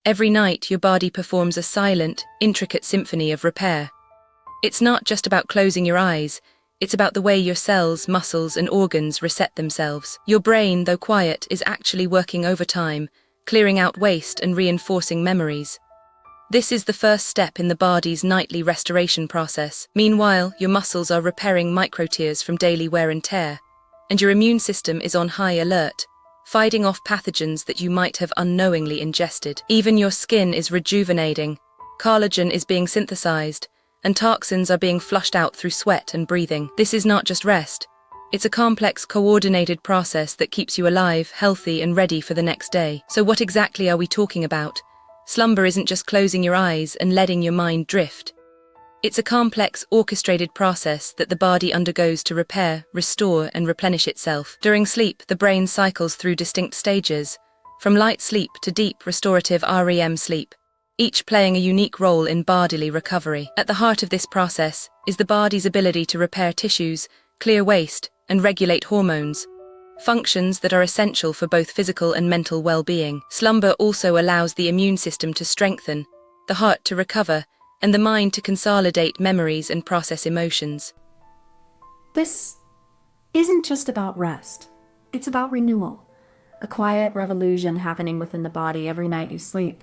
Every night, your body performs a silent, intricate symphony of repair. It's not just about closing your eyes, it's about the way your cells, muscles, and organs reset themselves. Your brain, though quiet, is actually working overtime, clearing out waste and reinforcing memories. This is the first step in the body's nightly restoration process. Meanwhile, your muscles are repairing microtears from daily wear and tear, and your immune system is on high alert, fighting off pathogens that you might have unknowingly ingested. Even your skin is rejuvenating, collagen is being synthesized, and toxins are being flushed out through sweat and breathing. This is not just rest. It's a complex, coordinated process that keeps you alive, healthy, and ready for the next day. So what exactly are we talking about? Slumber isn't just closing your eyes and letting your mind drift. It's a complex, orchestrated process that the body undergoes to repair, restore, and replenish itself. During sleep, the brain cycles through distinct stages, from light sleep to deep, restorative REM sleep, each playing a unique role in bodily recovery. At the heart of this process is the body's ability to repair tissues, clear waste, and regulate hormones, functions that are essential for both physical and mental well-being. Slumber also allows the immune system to strengthen, the heart to recover, and the mind to consolidate memories and process emotions. This isn't just about rest. It's about renewal, a quiet revolution happening within the body every night you sleep.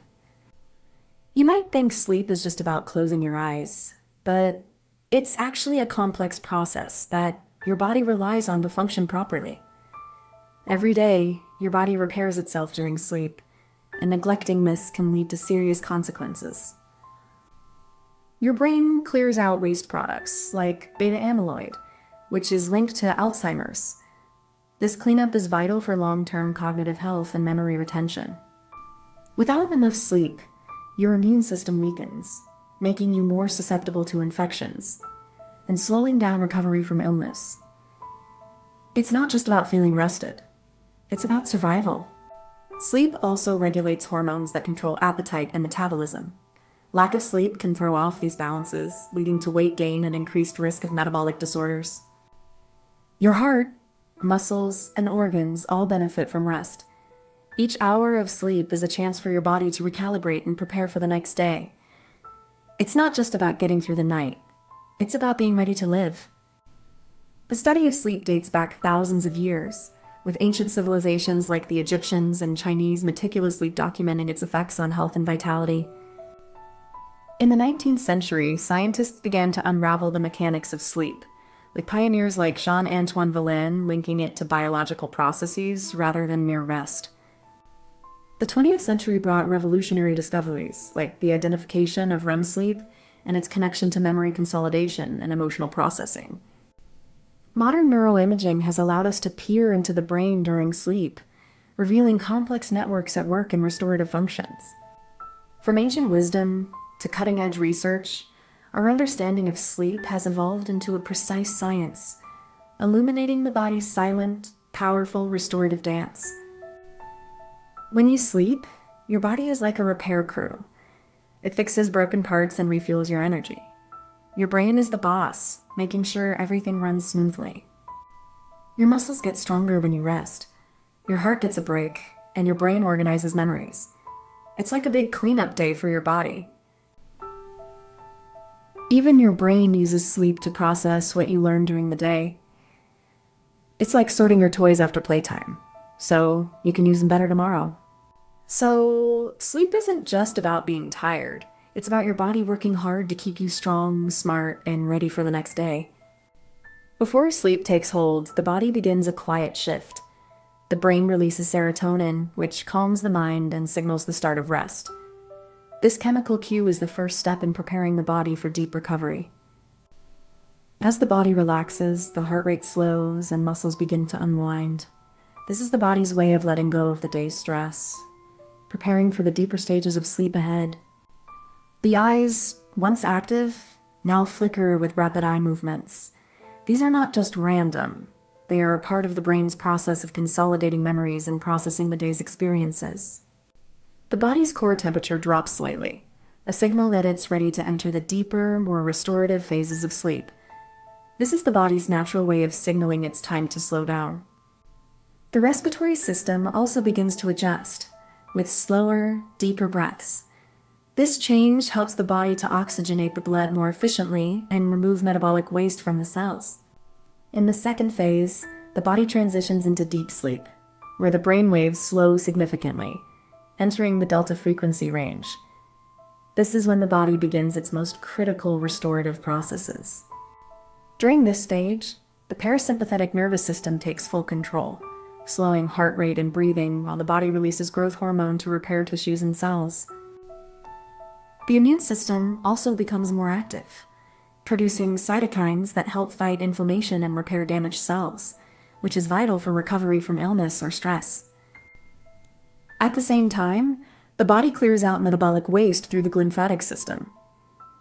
You might think sleep is just about closing your eyes, but it's actually a complex process that your body relies on to function properly. Every day, your body repairs itself during sleep, and neglecting this can lead to serious consequences. Your brain clears out waste products like beta amyloid, which is linked to Alzheimer's. This cleanup is vital for long-term cognitive health and memory retention. Without enough sleep, your immune system weakens, making you more susceptible to infections and slowing down recovery from illness. It's not just about feeling rested. It's about survival. Sleep also regulates hormones that control appetite and metabolism. Lack of sleep can throw off these balances, leading to weight gain and increased risk of metabolic disorders. Your heart, muscles, and organs all benefit from rest. Each hour of sleep is a chance for your body to recalibrate and prepare for the next day. It's not just about getting through the night. It's about being ready to live. The study of sleep dates back thousands of years, with ancient civilizations like the Egyptians and Chinese meticulously documenting its effects on health and vitality. In the 19th century, scientists began to unravel the mechanics of sleep, with pioneers like Jean-Antoine Vallin linking it to biological processes rather than mere rest. The 20th century brought revolutionary discoveries, like the identification of REM sleep and its connection to memory consolidation and emotional processing. Modern neuroimaging has allowed us to peer into the brain during sleep, revealing complex networks at work in restorative functions. From ancient wisdom to cutting-edge research, our understanding of sleep has evolved into a precise science, illuminating the body's silent, powerful, restorative dance. When you sleep, your body is like a repair crew. It fixes broken parts and refuels your energy. Your brain is the boss, making sure everything runs smoothly. Your muscles get stronger when you rest. Your heart gets a break, and your brain organizes memories. It's like a big cleanup day for your body. Even your brain uses sleep to process what you learned during the day. It's like sorting your toys after playtime, so you can use them better tomorrow. So, sleep isn't just about being tired. It's about your body working hard to keep you strong, smart, and ready for the next day. Before sleep takes hold, the body begins a quiet shift. The brain releases serotonin, which calms the mind and signals the start of rest. This chemical cue is the first step in preparing the body for deep recovery. As the body relaxes, the heart rate slows and muscles begin to unwind. This is the body's way of letting go of the day's stress, preparing for the deeper stages of sleep ahead. The eyes, once active, now flicker with rapid eye movements. These are not just random. They are a part of the brain's process of consolidating memories and processing the day's experiences. The body's core temperature drops slightly, a signal that it's ready to enter the deeper, more restorative phases of sleep. This is the body's natural way of signaling it's time to slow down. The respiratory system also begins to adjust. with slower, deeper breaths. This change helps the body to oxygenate the blood more efficiently and remove metabolic waste from the cells. In the second phase, the body transitions into deep sleep, where the brain waves slow significantly, entering the delta frequency range. This is when the body begins its most critical restorative processes. During this stage, the parasympathetic nervous system takes full control, slowing heart rate and breathing while the body releases growth hormone to repair tissues and cells. The immune system also becomes more active, producing cytokines that help fight inflammation and repair damaged cells, which is vital for recovery from illness or stress. At the same time, the body clears out metabolic waste through the glymphatic system,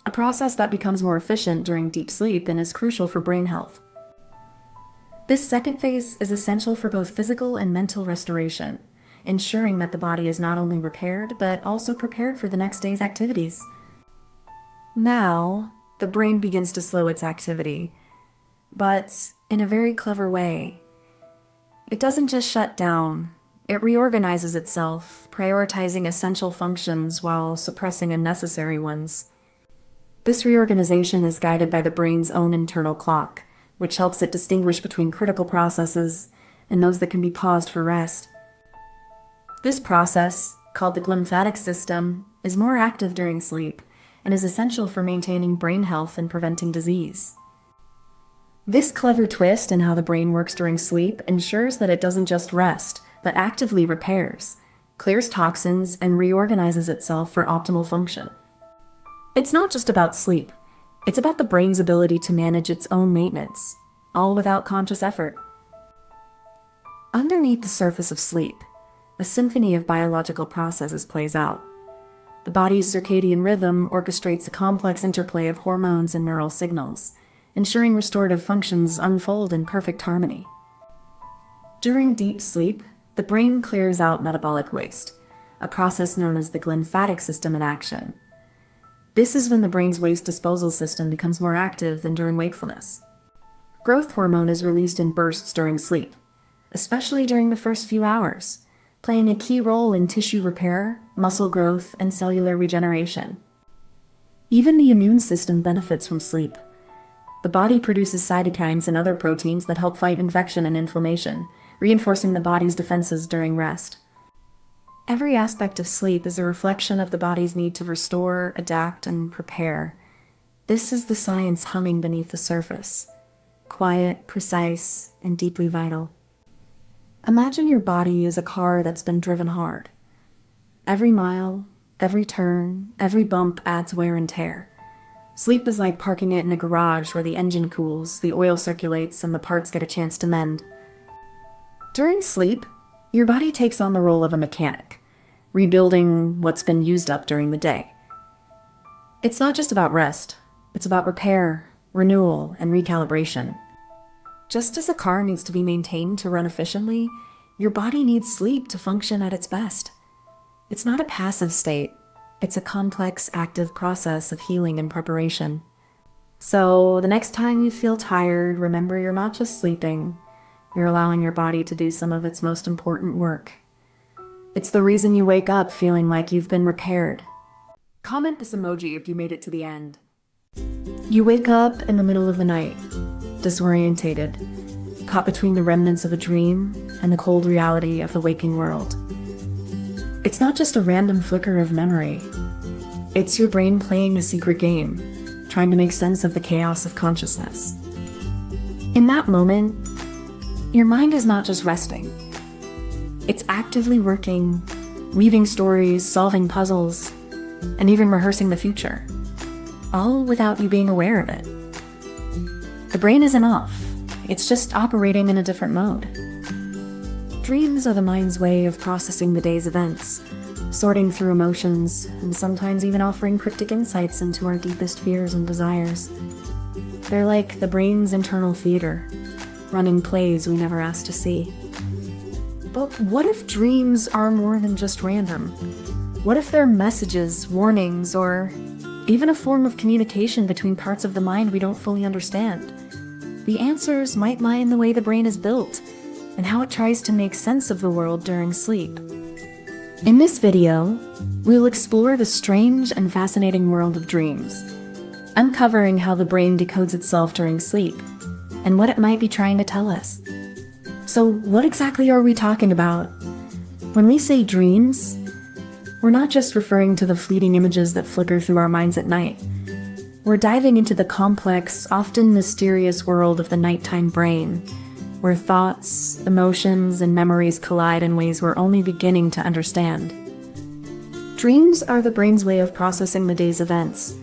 a process that becomes more efficient during deep sleep and is crucial for brain health. This second phase is essential for both physical and mental restoration, ensuring that the body is not only repaired, but also prepared for the next day's activities. Now, the brain begins to slow its activity, but in a very clever way. It doesn't just shut down, it reorganizes itself, prioritizing essential functions while suppressing unnecessary ones. This reorganization is guided by the brain's own internal clock, which helps it distinguish between critical processes and those that can be paused for rest. This process, called the glymphatic system, is more active during sleep and is essential for maintaining brain health and preventing disease. This clever twist in how the brain works during sleep ensures that it doesn't just rest, but actively repairs, clears toxins, and reorganizes itself for optimal function. It's not just about sleep. It's about the brain's ability to manage its own maintenance, all without conscious effort. Underneath the surface of sleep, a symphony of biological processes plays out. The body's circadian rhythm orchestrates a complex interplay of hormones and neural signals, ensuring restorative functions unfold in perfect harmony. During deep sleep, the brain clears out metabolic waste, a process known as the glymphatic system in action. This is when the brain's waste disposal system becomes more active than during wakefulness. Growth hormone is released in bursts during sleep, especially during the first few hours, playing a key role in tissue repair, muscle growth, and cellular regeneration. Even the immune system benefits from sleep. The body produces cytokines and other proteins that help fight infection and inflammation, reinforcing the body's defenses during rest. Every aspect of sleep is a reflection of the body's need to restore, adapt, and prepare. This is the science humming beneath the surface, quiet, precise, and deeply vital. Imagine your body is a car that's been driven hard. Every mile, every turn, every bump adds wear and tear. Sleep is like parking it in a garage where the engine cools, the oil circulates, and the parts get a chance to mend. During sleep, your body takes on the role of a mechanic, rebuilding what's been used up during the day. It's not just about rest, it's about repair, renewal, and recalibration. Just as a car needs to be maintained to run efficiently, your body needs sleep to function at its best. It's not a passive state, it's a complex, active process of healing and preparation. So, the next time you feel tired, remember you're not just sleeping. You're allowing your body to do some of its most important work. It's the reason you wake up feeling like you've been repaired. Comment this emoji if you made it to the end. You wake up in the middle of the night, disorientated, caught between the remnants of a dream and the cold reality of the waking world. It's not just a random flicker of memory. It's your brain playing a secret game, trying to make sense of the chaos of consciousness. In that moment, your mind is not just resting. It's actively working, weaving stories, solving puzzles, and even rehearsing the future, all without you being aware of it. The brain isn't off, it's just operating in a different mode. Dreams are the mind's way of processing the day's events, sorting through emotions, and sometimes even offering cryptic insights into our deepest fears and desires. They're like the brain's internal theater, running plays we never asked to see. But what if dreams are more than just random? What if they're messages, warnings, or even a form of communication between parts of the mind we don't fully understand? The answers might lie in the way the brain is built and how it tries to make sense of the world during sleep. In this video, we'll explore the strange and fascinating world of dreams, uncovering how the brain decodes itself during sleep and what it might be trying to tell us. So, what exactly are we talking about? When we say dreams, we're not just referring to the fleeting images that flicker through our minds at night. We're diving into the complex, often mysterious world of the nighttime brain, where thoughts, emotions, and memories collide in ways we're only beginning to understand. Dreams are the brain's way of processing the day's events,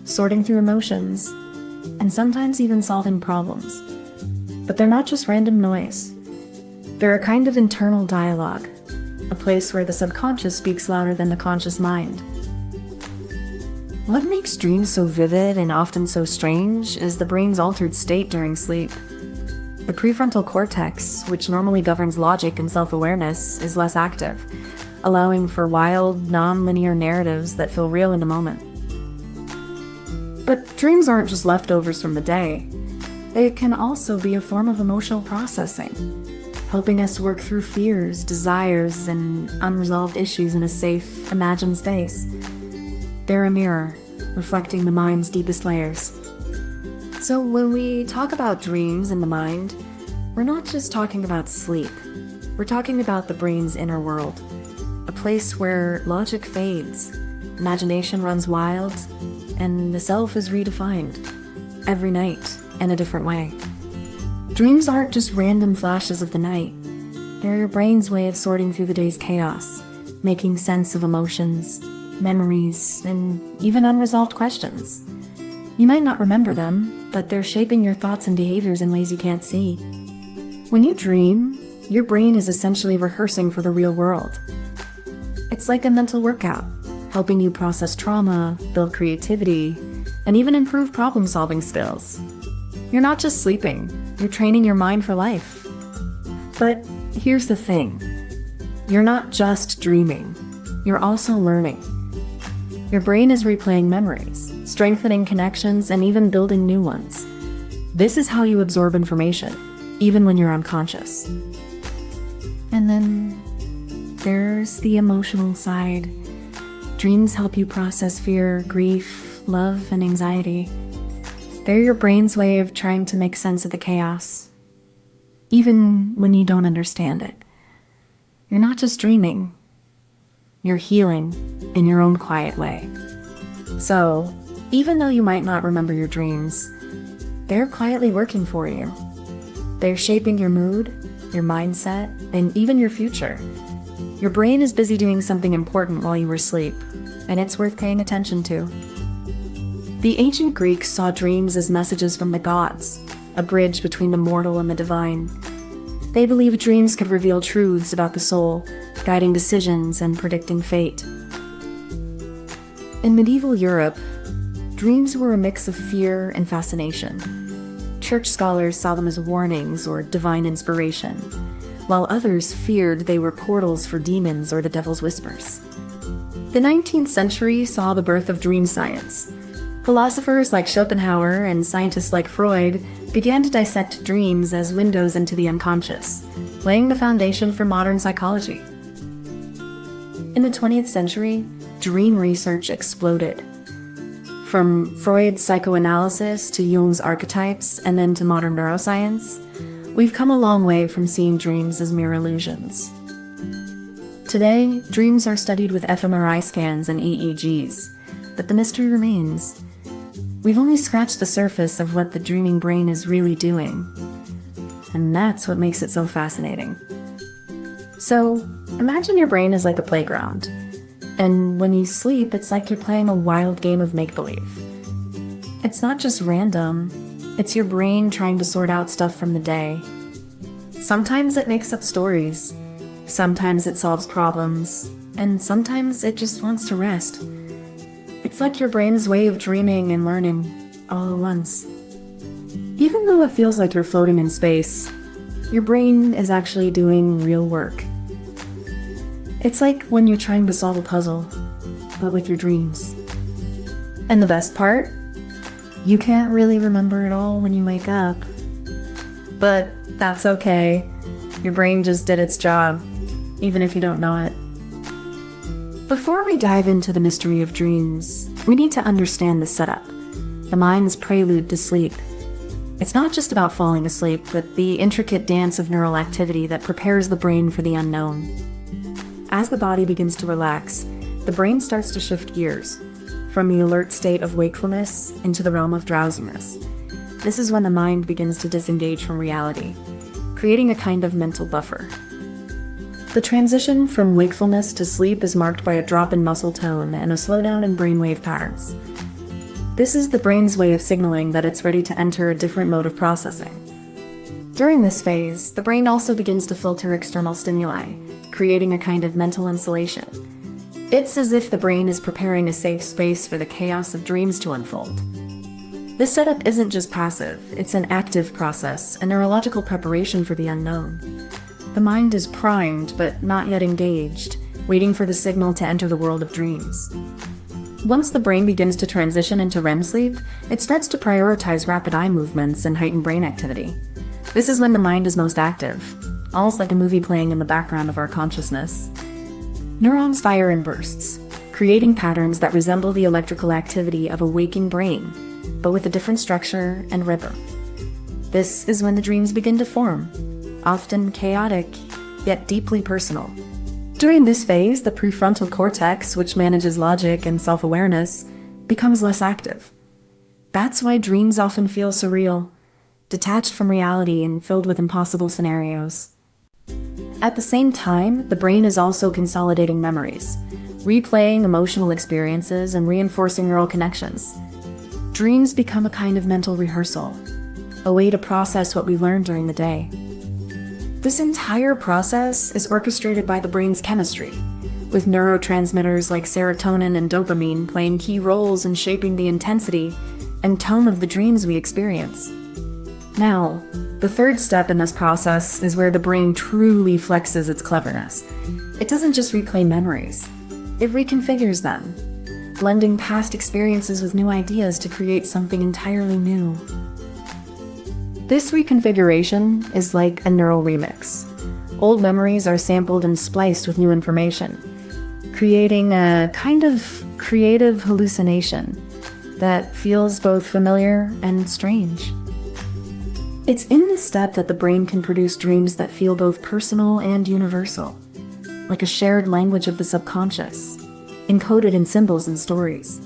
sorting through emotions, and sometimes even solving problems. But they're not just random noise. They're a kind of internal dialogue, a place where the subconscious speaks louder than the conscious mind. What makes dreams so vivid and often so strange is the brain's altered state during sleep. The prefrontal cortex, which normally governs logic and self-awareness, is less active, allowing for wild, non-linear narratives that feel real in the moment. But dreams aren't just leftovers from the day. They can also be a form of emotional processing, helping us work through fears, desires, and unresolved issues in a safe, imagined space. They're a mirror, reflecting the mind's deepest layers. So when we talk about dreams in the mind, we're not just talking about sleep. We're talking about the brain's inner world, a place where logic fades, imagination runs wild, and the self is redefined every night in a different way. Dreams aren't just random flashes of the night. They're your brain's way of sorting through the day's chaos, making sense of emotions, memories, and even unresolved questions. You might not remember them, but they're shaping your thoughts and behaviors in ways you can't see. When you dream, your brain is essentially rehearsing for the real world. It's like a mental workout, helping you process trauma, build creativity, and even improve problem-solving skills. You're not just sleeping, you're training your mind for life. But here's the thing. You're not just dreaming, you're also learning. Your brain is replaying memories, strengthening connections, and even building new ones. This is how you absorb information, even when you're unconscious. And then there's the emotional side. Dreams help you process fear, grief, love, and anxiety. They're your brain's way of trying to make sense of the chaos, even when you don't understand it. You're not just dreaming, you're healing in your own quiet way. So, even though you might not remember your dreams, they're quietly working for you. They're shaping your mood, your mindset, and even your future. Your brain is busy doing something important while you were asleep, and it's worth paying attention to. The ancient Greeks saw dreams as messages from the gods, a bridge between the mortal and the divine. They believed dreams could reveal truths about the soul, guiding decisions and predicting fate. In medieval Europe, dreams were a mix of fear and fascination. Church scholars saw them as warnings or divine inspiration, while others feared they were portals for demons or the devil's whispers. The 19th century saw the birth of dream science. Philosophers like Schopenhauer and scientists like Freud began to dissect dreams as windows into the unconscious, laying the foundation for modern psychology. In the 20th century, dream research exploded. From Freud's psychoanalysis to Jung's archetypes and then to modern neuroscience, we've come a long way from seeing dreams as mere illusions. Today, dreams are studied with fMRI scans and EEGs, but the mystery remains. We've only scratched the surface of what the dreaming brain is really doing, and that's what makes it so fascinating. So, imagine your brain is like a playground, and when you sleep, it's like you're playing a wild game of make-believe. It's not just random, it's your brain trying to sort out stuff from the day. Sometimes it makes up stories, sometimes it solves problems, and sometimes it just wants to rest. It's like your brain's way of dreaming and learning all at once. Even though it feels like you're floating in space, your brain is actually doing real work. It's like when you're trying to solve a puzzle, but with your dreams. And the best part? You can't really remember it all when you wake up. But that's okay. Your brain just did its job, even if you don't know it. Before we dive into the mystery of dreams, we need to understand the setup, the mind's prelude to sleep. It's not just about falling asleep, but the intricate dance of neural activity that prepares the brain for the unknown. As the body begins to relax, the brain starts to shift gears, from the alert state of wakefulness into the realm of drowsiness. This is when the mind begins to disengage from reality, creating a kind of mental buffer. The transition from wakefulness to sleep is marked by a drop in muscle tone and a slowdown in brainwave patterns. This is the brain's way of signaling that it's ready to enter a different mode of processing. During this phase, the brain also begins to filter external stimuli, creating a kind of mental insulation. It's as if the brain is preparing a safe space for the chaos of dreams to unfold. This setup isn't just passive, it's an active process, a neurological preparation for the unknown. The mind is primed, but not yet engaged, waiting for the signal to enter the world of dreams. Once the brain begins to transition into REM sleep, it starts to prioritize rapid eye movements and heightened brain activity. This is when the mind is most active, almost like a movie playing in the background of our consciousness. Neurons fire in bursts, creating patterns that resemble the electrical activity of a waking brain, but with a different structure and rhythm. This is when the dreams begin to form, often chaotic, yet deeply personal. During this phase, the prefrontal cortex, which manages logic and self-awareness, becomes less active. That's why dreams often feel surreal, detached from reality and filled with impossible scenarios. At the same time, the brain is also consolidating memories, replaying emotional experiences and reinforcing neural connections. Dreams become a kind of mental rehearsal, a way to process what we learned during the day. This entire process is orchestrated by the brain's chemistry, with neurotransmitters like serotonin and dopamine playing key roles in shaping the intensity and tone of the dreams we experience. Now, the third step in this process is where the brain truly flexes its cleverness. It doesn't just replay memories, it reconfigures them, blending past experiences with new ideas to create something entirely new. This reconfiguration is like a neural remix. Old memories are sampled and spliced with new information, creating a kind of creative hallucination that feels both familiar and strange. It's in this step that the brain can produce dreams that feel both personal and universal, like a shared language of the subconscious, encoded in symbols and stories.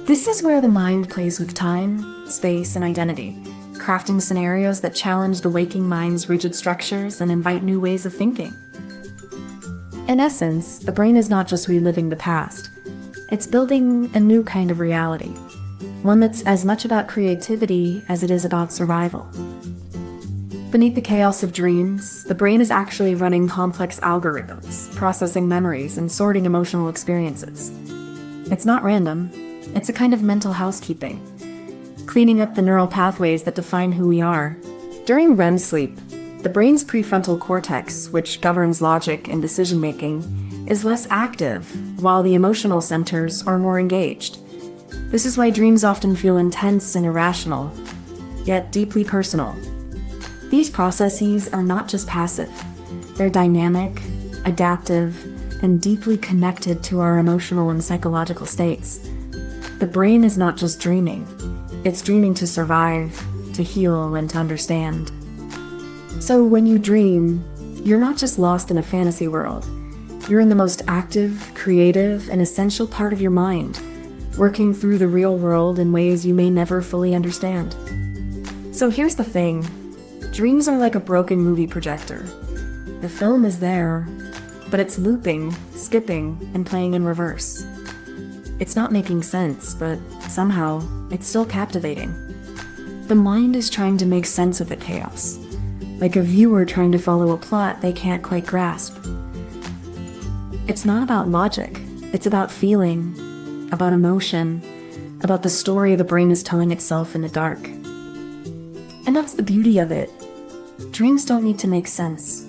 This is where the mind plays with time, space, and identity, crafting scenarios that challenge the waking mind's rigid structures and invite new ways of thinking. In essence, the brain is not just reliving the past, it's building a new kind of reality, one that's as much about creativity as it is about survival. Beneath the chaos of dreams, the brain is actually running complex algorithms, processing memories, and sorting emotional experiences. It's not random, it's a kind of mental housekeeping, cleaning up the neural pathways that define who we are. During REM sleep, the brain's prefrontal cortex, which governs logic and decision-making, is less active, while the emotional centers are more engaged. This is why dreams often feel intense and irrational, yet deeply personal. These processes are not just passive. They're dynamic, adaptive, and deeply connected to our emotional and psychological states. The brain is not just dreaming. It's dreaming to survive, to heal, and to understand. So when you dream, you're not just lost in a fantasy world. You're in the most active, creative, and essential part of your mind, working through the real world in ways you may never fully understand. So here's the thing. Dreams are like a broken movie projector. The film is there, but it's looping, skipping, and playing in reverse. It's not making sense, but somehow, it's still captivating. The mind is trying to make sense of the chaos, like a viewer trying to follow a plot they can't quite grasp. It's not about logic, it's about feeling, about emotion, about the story the brain is telling itself in the dark. And that's the beauty of it. Dreams don't need to make sense.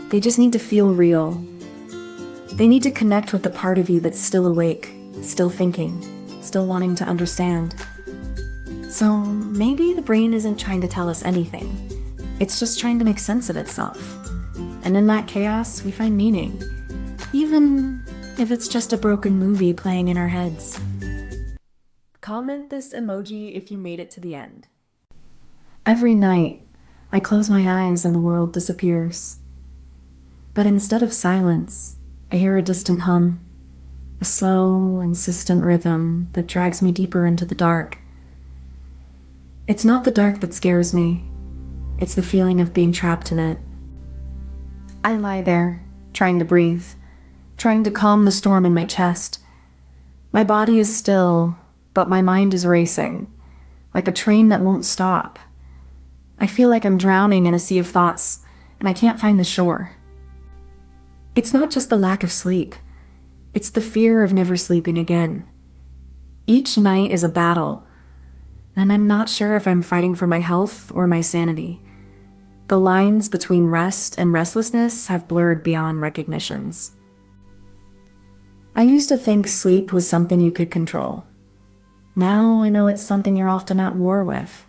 They just need to feel real. They need to connect with the part of you that's still awake, still thinking, still wanting to understand. So maybe the brain isn't trying to tell us anything. It's just trying to make sense of itself. And in that chaos, we find meaning. Even if it's just a broken movie playing in our heads. Comment this emoji if you made it to the end. Every night, I close my eyes and the world disappears. But instead of silence, I hear a distant hum, a slow, insistent rhythm that drags me deeper into the dark. It's not the dark that scares me. It's the feeling of being trapped in it. I lie there, trying to breathe, trying to calm the storm in my chest. My body is still, but my mind is racing, like a train that won't stop. I feel like I'm drowning in a sea of thoughts, and I can't find the shore. It's not just the lack of sleep. It's the fear of never sleeping again. Each night is a battle, and I'm not sure if I'm fighting for my health or my sanity. The lines between rest and restlessness have blurred beyond recognitions. I used to think sleep was something you could control. Now I know it's something you're often at war with.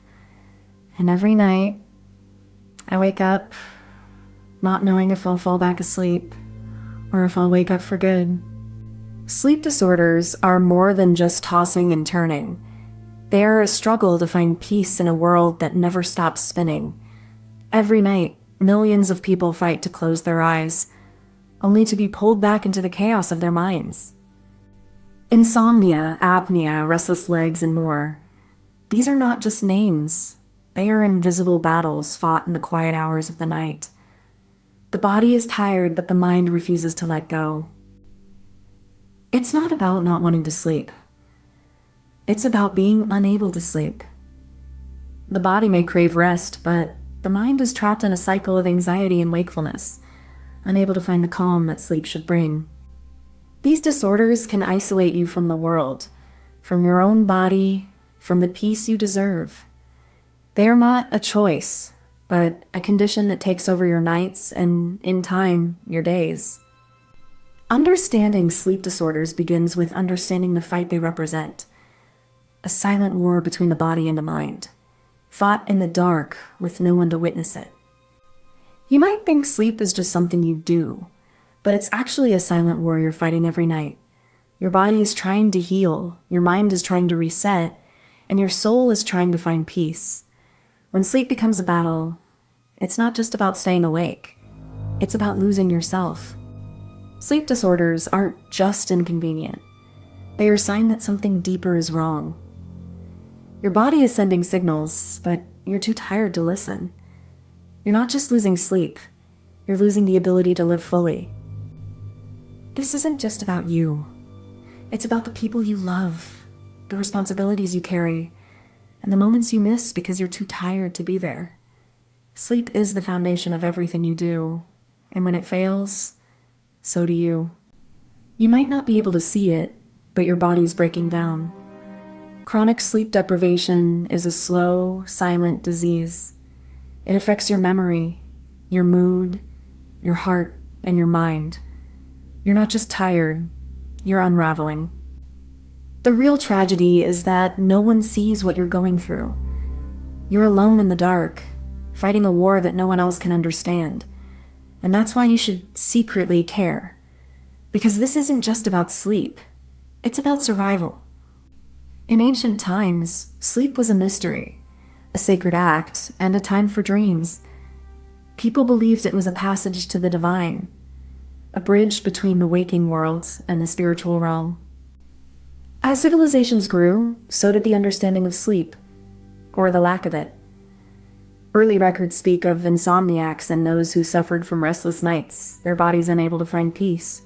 And every night, I wake up not knowing if I'll fall back asleep or if I'll wake up for good. Sleep disorders are more than just tossing and turning. They are a struggle to find peace in a world that never stops spinning. Every night, millions of people fight to close their eyes, only to be pulled back into the chaos of their minds. Insomnia, apnea, restless legs, and more. These are not just names. They are invisible battles fought in the quiet hours of the night. The body is tired, but the mind refuses to let go. It's not about not wanting to sleep. It's about being unable to sleep. The body may crave rest, but the mind is trapped in a cycle of anxiety and wakefulness, unable to find the calm that sleep should bring. These disorders can isolate you from the world, from your own body, from the peace you deserve. They are not a choice, but a condition that takes over your nights and, in time, your days. Understanding sleep disorders begins with understanding the fight they represent. A silent war between the body and the mind, fought in the dark with no one to witness it. You might think sleep is just something you do, but it's actually a silent war you're fighting every night. Your body is trying to heal, your mind is trying to reset, and your soul is trying to find peace. When sleep becomes a battle, it's not just about staying awake. It's about losing yourself. Sleep disorders aren't just inconvenient. They are a sign that something deeper is wrong. Your body is sending signals, but you're too tired to listen. You're not just losing sleep, you're losing the ability to live fully. This isn't just about you. It's about the people you love, the responsibilities you carry, and the moments you miss because you're too tired to be there. Sleep is the foundation of everything you do, and when it fails, so do you. You might not be able to see it, but your body's breaking down. Chronic sleep deprivation is a slow, silent disease. It affects your memory, your mood, your heart, and your mind. You're not just tired, you're unraveling. The real tragedy is that no one sees what you're going through. You're alone in the dark, fighting a war that no one else can understand. And that's why you should secretly care. Because this isn't just about sleep, it's about survival. In ancient times, sleep was a mystery, a sacred act, and a time for dreams. People believed it was a passage to the divine, a bridge between the waking world and the spiritual realm. As civilizations grew, so did the understanding of sleep, or the lack of it. Early records speak of insomniacs and those who suffered from restless nights, their bodies unable to find peace.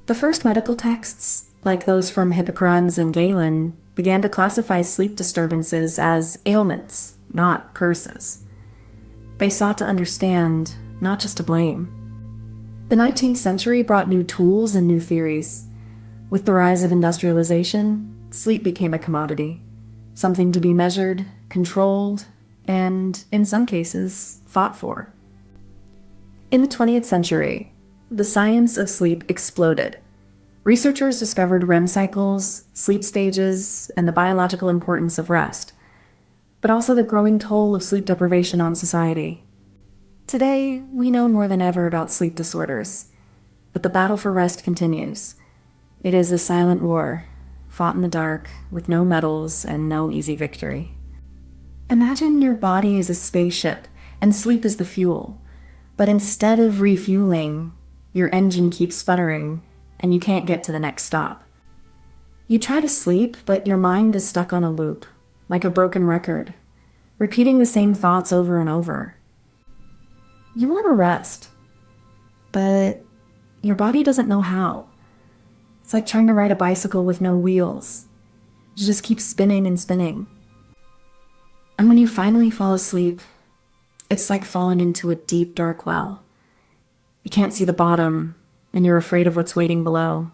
The first medical texts, like those from Hippocrates and Galen, began to classify sleep disturbances as ailments, not curses. They sought to understand, not just to blame. The 19th century brought new tools and new theories. With the rise of industrialization, sleep became a commodity, something to be measured, controlled, and, in some cases, fought for. In the 20th century, the science of sleep exploded. Researchers discovered REM cycles, sleep stages, and the biological importance of rest, but also the growing toll of sleep deprivation on society. Today, we know more than ever about sleep disorders. but the battle for rest continues. It is a silent war, fought in the dark, with no medals and no easy victory. Imagine your body is a spaceship, and sleep is the fuel. But instead of refueling, your engine keeps sputtering, and you can't get to the next stop. You try to sleep, but your mind is stuck on a loop, like a broken record, repeating the same thoughts over and over. You want to rest, but your body doesn't know how. It's like trying to ride a bicycle with no wheels. You just keep spinning and spinning. And when you finally fall asleep, it's like falling into a deep, dark well. You can't see the bottom, and you're afraid of what's waiting below.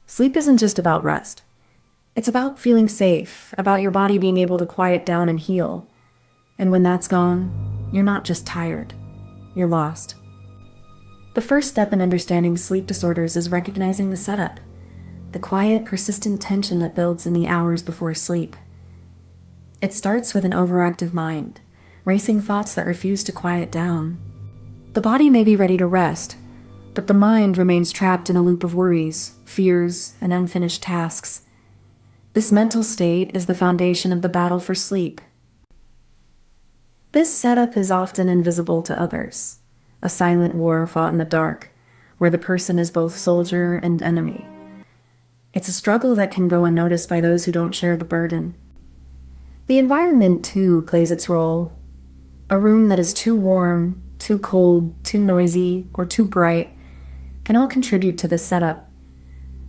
Sleep isn't just about rest. It's about feeling safe, about your body being able to quiet down and heal. And when that's gone, you're not just tired, you're lost. The first step in understanding sleep disorders is recognizing the setup, the quiet, persistent tension that builds in the hours before sleep. It starts with an overactive mind, racing thoughts that refuse to quiet down. The body may be ready to rest, but the mind remains trapped in a loop of worries, fears, and unfinished tasks. This mental state is the foundation of the battle for sleep. This setup is often invisible to others, a silent war fought in the dark, where the person is both soldier and enemy. It's a struggle that can go unnoticed by those who don't share the burden. The environment, too, plays its role. A room that is too warm, too cold, too noisy, or too bright can all contribute to this setup.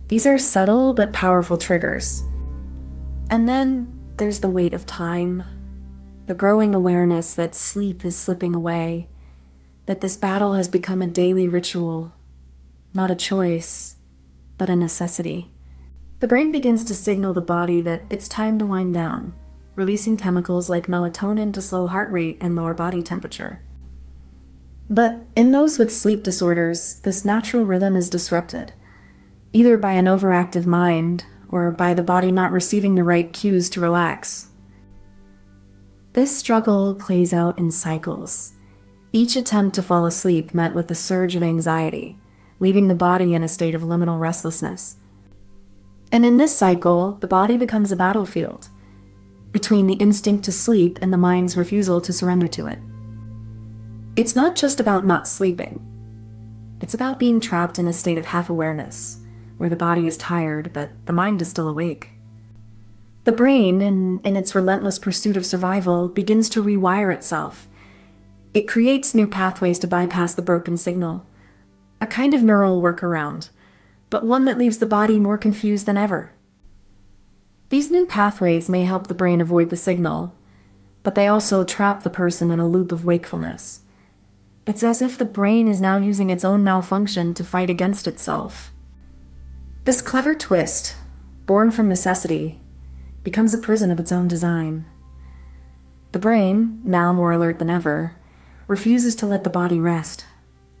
These are subtle but powerful triggers. And then there's the weight of time, the growing awareness that sleep is slipping away, that this battle has become a daily ritual, not a choice, but a necessity. The brain begins to signal the body that it's time to wind down, releasing chemicals like melatonin to slow heart rate and lower body temperature. But in those with sleep disorders, this natural rhythm is disrupted, either by an overactive mind or by the body not receiving the right cues to relax. This struggle plays out in cycles. Each attempt to fall asleep met with a surge of anxiety, leaving the body in a state of liminal restlessness. And in this cycle, the body becomes a battlefield between the instinct to sleep and the mind's refusal to surrender to it. It's not just about not sleeping. It's about being trapped in a state of half-awareness, where the body is tired, but the mind is still awake. The brain, in its relentless pursuit of survival, begins to rewire itself. It creates new pathways to bypass the broken signal, a kind of neural workaround, but one that leaves the body more confused than ever. These new pathways may help the brain avoid the signal, but they also trap the person in a loop of wakefulness. It's as if the brain is now using its own malfunction to fight against itself. This clever twist, born from necessity, becomes a prison of its own design. The brain, now more alert than ever, refuses to let the body rest,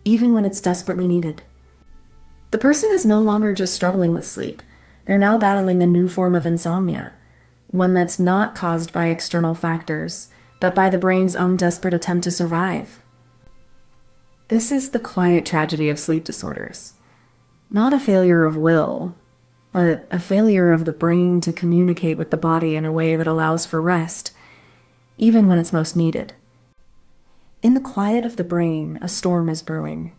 even when it's desperately needed. The person is no longer just struggling with sleep. They're now battling a new form of insomnia, one that's not caused by external factors, but by the brain's own desperate attempt to survive. This is the quiet tragedy of sleep disorders. Not a failure of will, but a failure of the brain to communicate with the body in a way that allows for rest, even when it's most needed. In the quiet of the brain, a storm is brewing.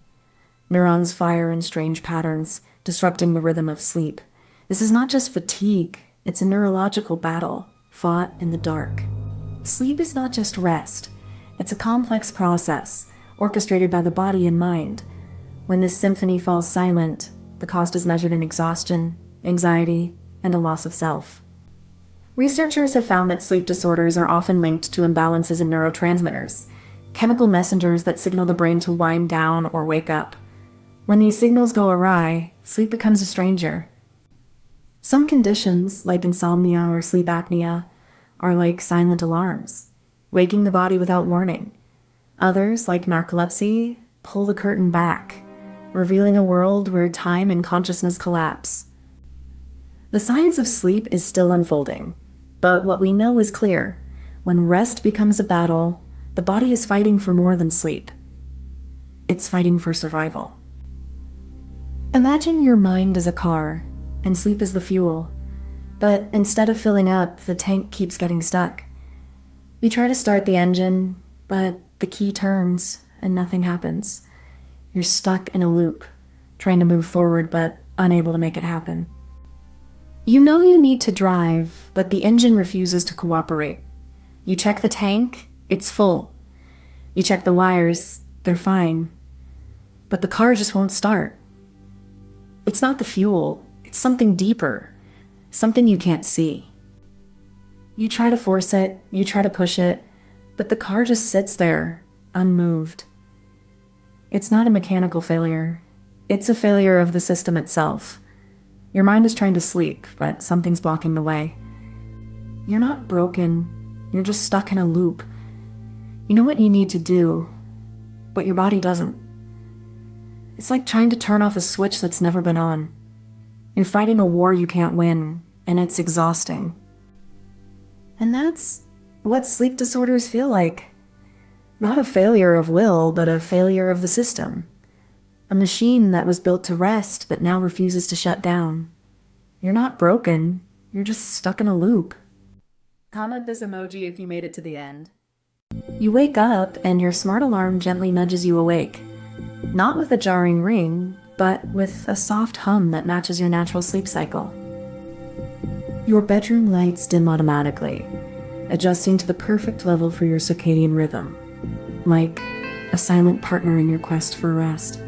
Neurons fire in strange patterns, disrupting the rhythm of sleep. This is not just fatigue, it's a neurological battle, fought in the dark. Sleep is not just rest. It's a complex process, orchestrated by the body and mind. When this symphony falls silent, the cost is measured in exhaustion, anxiety, and a loss of self. Researchers have found that sleep disorders are often linked to imbalances in neurotransmitters, chemical messengers that signal the brain to wind down or wake up. When these signals go awry, sleep becomes a stranger. Some conditions, like insomnia or sleep apnea, are like silent alarms, waking the body without warning. Others, like narcolepsy, pull the curtain back, revealing a world where time and consciousness collapse. The science of sleep is still unfolding, but what we know is clear. When rest becomes a battle, the body is fighting for more than sleep. It's fighting for survival. Imagine your mind as a car, and sleep is the fuel. But instead of filling up, the tank keeps getting stuck. You try to start the engine, but the key turns, and nothing happens. You're stuck in a loop, trying to move forward, but unable to make it happen. You know you need to drive, but the engine refuses to cooperate. You check the tank, it's full. You check the wires, they're fine. But the car just won't start. It's not the fuel, it's something deeper, something you can't see. You try to force it, you try to push it, but the car just sits there, unmoved. It's not a mechanical failure. It's a failure of the system itself. Your mind is trying to sleep, but something's blocking the way. You're not broken. You're just stuck in a loop. You know what you need to do, but your body doesn't. It's like trying to turn off a switch that's never been on. You're fighting a war you can't win, and it's exhausting. And that's what sleep disorders feel like. Not a failure of will, but a failure of the system. A machine that was built to rest, but now refuses to shut down. You're not broken, you're just stuck in a loop. Comment this emoji if you made it to the end. You wake up, and your smart alarm gently nudges you awake. Not with a jarring ring, but with a soft hum that matches your natural sleep cycle. Your bedroom lights dim automatically, adjusting to the perfect level for your circadian rhythm, like a silent partner in your quest for rest.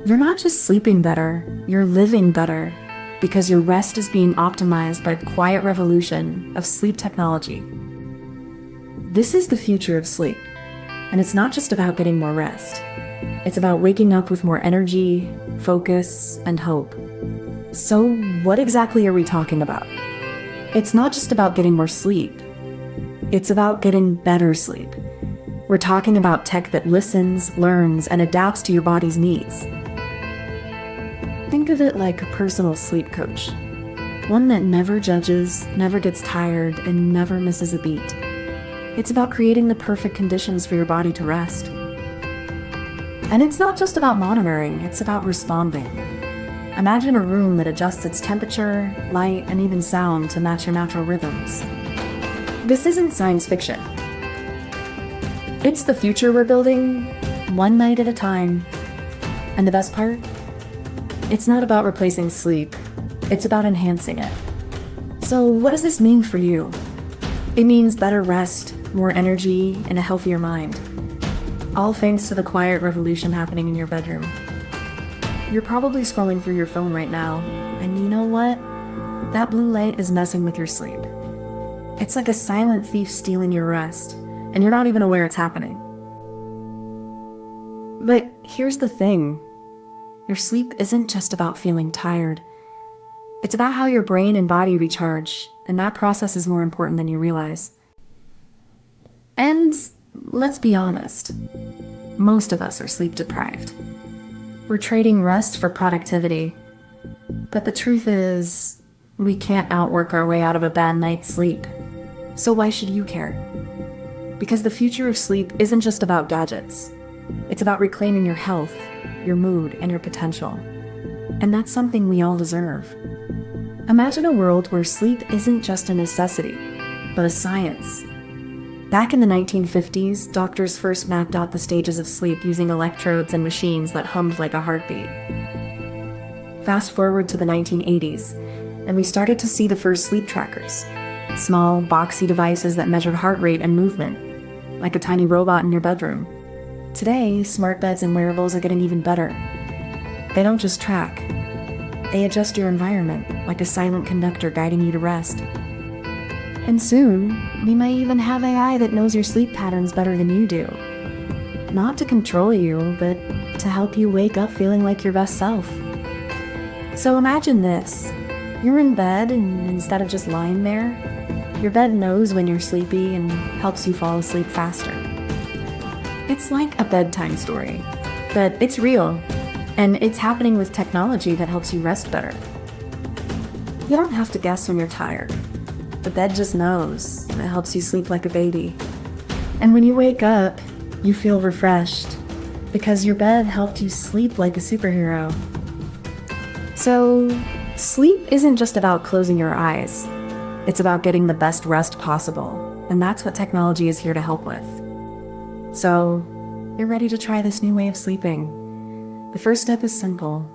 You're not just sleeping better, you're living better, because your rest is being optimized by the quiet revolution of sleep technology. This is the future of sleep, and it's not just about getting more rest. It's about waking up with more energy, focus, and hope. So what exactly are we talking about? It's not just about getting more sleep. It's about getting better sleep. We're talking about tech that listens, learns, and adapts to your body's needs. Think of it like a personal sleep coach. One that never judges, never gets tired, and never misses a beat. It's about creating the perfect conditions for your body to rest. And it's not just about monitoring, it's about responding. Imagine a room that adjusts its temperature, light, and even sound to match your natural rhythms. This isn't science fiction. It's the future we're building, one night at a time. And the best part? It's not about replacing sleep, it's about enhancing it. So what does this mean for you? It means better rest, more energy, and a healthier mind. All thanks to the quiet revolution happening in your bedroom. You're probably scrolling through your phone right now, and you know what? That blue light is messing with your sleep. It's like a silent thief stealing your rest, and you're not even aware it's happening. But here's the thing. Your sleep isn't just about feeling tired. It's about how your brain and body recharge, and that process is more important than you realize. And let's be honest, most of us are sleep deprived. We're trading rest for productivity. But the truth is, we can't outwork our way out of a bad night's sleep. So why should you care? Because the future of sleep isn't just about gadgets. It's about reclaiming your health, your mood, and your potential. And that's something we all deserve. Imagine a world where sleep isn't just a necessity, but a science. Back in the 1950s, doctors first mapped out the stages of sleep using electrodes and machines that hummed like a heartbeat. Fast forward to the 1980s, and we started to see the first sleep trackers. Small, boxy devices that measured heart rate and movement, like a tiny robot in your bedroom. Today, smart beds and wearables are getting even better. They don't just track. They adjust your environment, like a silent conductor guiding you to rest. And soon, we might even have AI that knows your sleep patterns better than you do. Not to control you, but to help you wake up feeling like your best self. So imagine this. You're in bed, and instead of just lying there, your bed knows when you're sleepy and helps you fall asleep faster. It's like a bedtime story, but it's real, and it's happening with technology that helps you rest better. You don't have to guess when you're tired. The bed just knows, and it helps you sleep like a baby. And when you wake up, you feel refreshed, because your bed helped you sleep like a superhero. So, sleep isn't just about closing your eyes. It's about getting the best rest possible, and that's what technology is here to help with. So, you're ready to try this new way of sleeping. The first step is simple.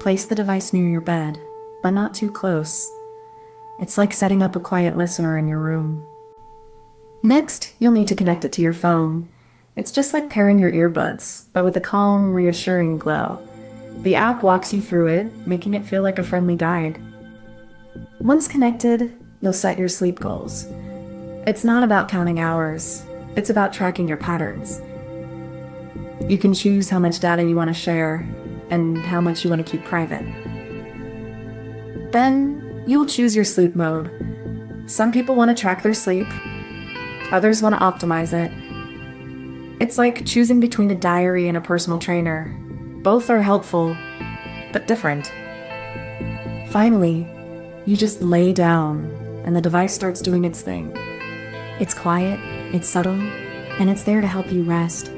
Place the device near your bed, but not too close. It's like setting up a quiet listener in your room. Next, you'll need to connect it to your phone. It's just like pairing your earbuds, but with a calm, reassuring glow. The app walks you through it, making it feel like a friendly guide. Once connected, you'll set your sleep goals. It's not about counting hours. It's about tracking your patterns. You can choose how much data you want to share and how much you want to keep private. Then, you'll choose your sleep mode. Some people want to track their sleep. Others want to optimize it. It's like choosing between a diary and a personal trainer. Both are helpful, but different. Finally, you just lay down, and the device starts doing its thing. It's quiet, it's subtle, and it's there to help you rest,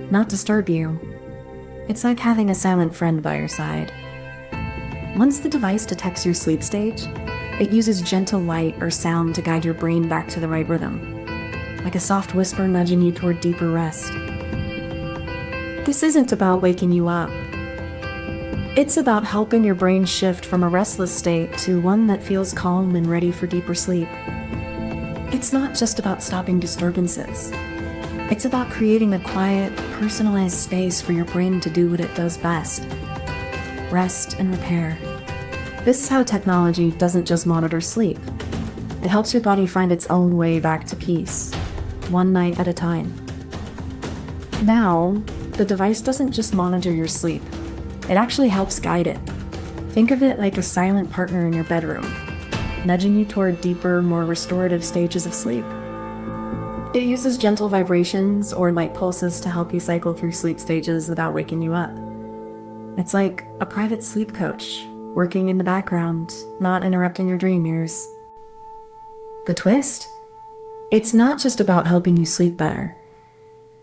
not disturb you. It's like having a silent friend by your side. Once the device detects your sleep stage, it uses gentle light or sound to guide your brain back to the right rhythm, like a soft whisper nudging you toward deeper rest. This isn't about waking you up. It's about helping your brain shift from a restless state to one that feels calm and ready for deeper sleep. It's not just about stopping disturbances. It's about creating a quiet, personalized space for your brain to do what it does best: rest and repair. This is how technology doesn't just monitor sleep. It helps your body find its own way back to peace, one night at a time. Now, the device doesn't just monitor your sleep. It actually helps guide it. Think of it like a silent partner in your bedroom, nudging you toward deeper, more restorative stages of sleep. It uses gentle vibrations or light pulses to help you cycle through sleep stages without waking you up. It's like a private sleep coach, working in the background, not interrupting your dream years. The twist? It's not just about helping you sleep better.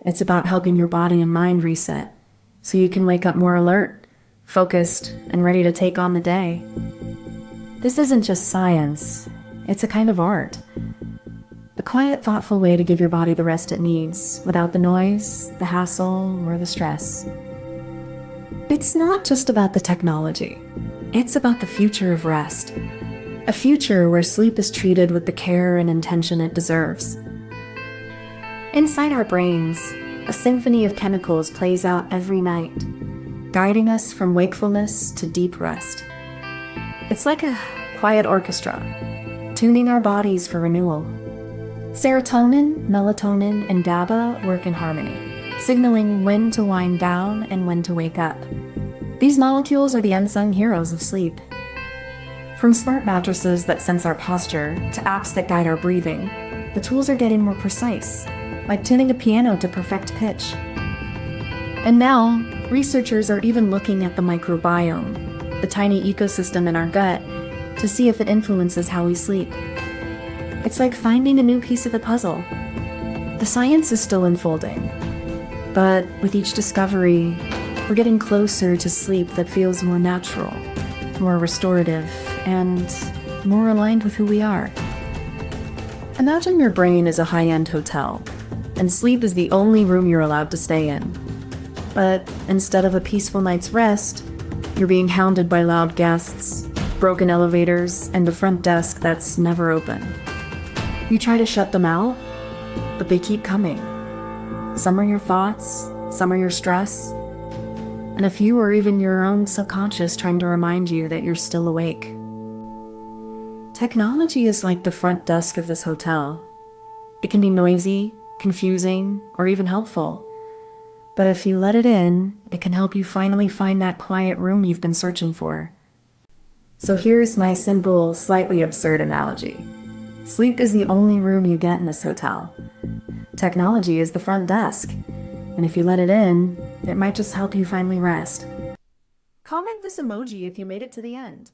It's about helping your body and mind reset, so you can wake up more alert, focused, and ready to take on the day. This isn't just science, it's a kind of art. A quiet, thoughtful way to give your body the rest it needs, without the noise, the hassle, or the stress. It's not just about the technology. It's about the future of rest. A future where sleep is treated with the care and intention it deserves. Inside our brains, a symphony of chemicals plays out every night, guiding us from wakefulness to deep rest. It's like a quiet orchestra, tuning our bodies for renewal. Serotonin, melatonin, and GABA work in harmony, signaling when to wind down and when to wake up. These molecules are the unsung heroes of sleep. From smart mattresses that sense our posture to apps that guide our breathing, the tools are getting more precise, like tuning a piano to perfect pitch. And now, researchers are even looking at the microbiome, the tiny ecosystem in our gut, to see if it influences how we sleep. It's like finding a new piece of the puzzle. The science is still unfolding, but with each discovery, we're getting closer to sleep that feels more natural, more restorative, and more aligned with who we are. Imagine your brain is a high-end hotel, and sleep is the only room you're allowed to stay in. But instead of a peaceful night's rest, you're being hounded by loud guests, broken elevators, and a front desk that's never open. You try to shut them out, but they keep coming. Some are your thoughts, some are your stress, and a few are even your own subconscious trying to remind you that you're still awake. Technology is like the front desk of this hotel. It can be noisy, confusing, or even helpful. But if you let it in, it can help you finally find that quiet room you've been searching for. So here's my simple, slightly absurd analogy. Sleep is the only room you get in this hotel. Technology is the front desk. And if you let it in, it might just help you finally rest. Comment this emoji if you made it to the end.